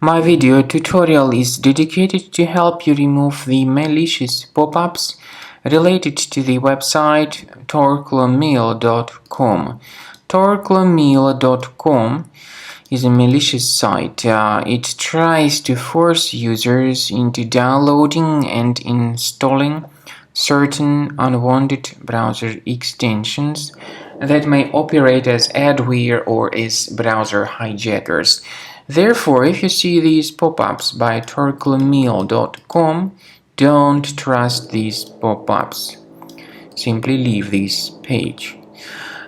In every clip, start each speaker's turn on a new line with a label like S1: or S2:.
S1: My video tutorial is dedicated to help you remove the malicious pop-ups related to the website torclomail.com. Torclomail.com is a malicious site. It tries to force users into downloading and installing certain unwanted browser extensions that may operate as adware or as browser hijackers. Therefore, if you see these pop-ups by torclomail.com, don't trust these pop-ups. Simply leave this page.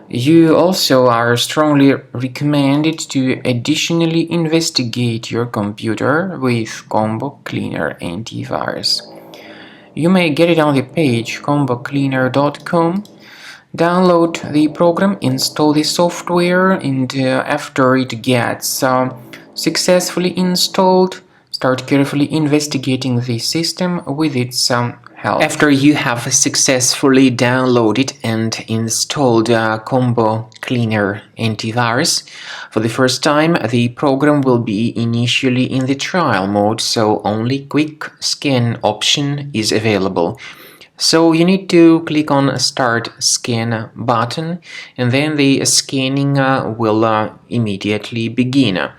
S1: You also are strongly recommended to additionally investigate your computer with Combo Cleaner antivirus. You may get it on the page combocleaner.com. Download the program, install the software, and after it gets successfully installed, start carefully investigating the system with its help. After you have successfully downloaded and installed Combo Cleaner antivirus, for the first time the program will be initially in the trial mode, so only quick scan option is available. So you need to click on Start Scan button, and then the scanning will immediately begin.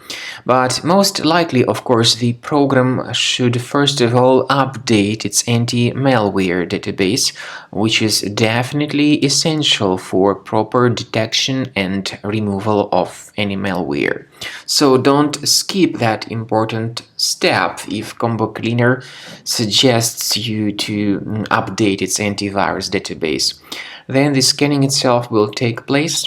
S1: But most likely, of course, the program should first of all update its anti-malware database, which is definitely essential for proper detection and removal of any malware. So don't skip that important step if Combo Cleaner suggests you to update its antivirus database. Then the scanning itself will take place.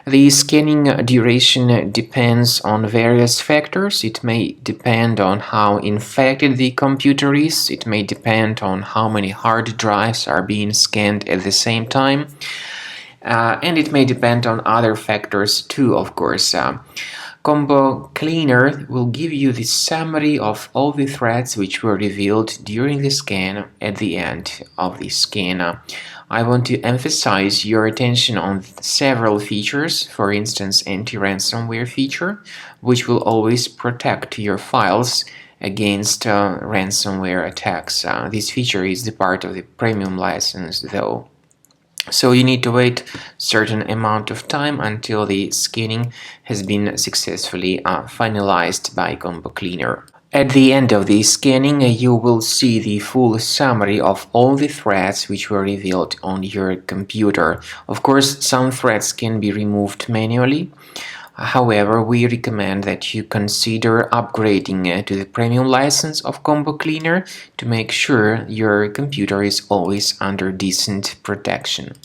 S1: The scanning duration depends on various factors. It may depend on how infected the computer is. It may depend on how many hard drives are being scanned at the same time. And it may depend on other factors too, of course. Combo Cleaner will give you the summary of all the threats which were revealed during the scan at the end of the scan. I want to emphasize your attention on several features, for instance anti-ransomware feature, which will always protect your files against ransomware attacks. This feature is the part of the premium license though. So you need to wait a certain amount of time until the scanning has been successfully finalized by Combo Cleaner. At the end of the scanning, you will see the full summary of all the threats which were revealed on your computer. Of course, some threats can be removed manually. However, we recommend that you consider upgrading to the premium license of Combo Cleaner to make sure your computer is always under decent protection.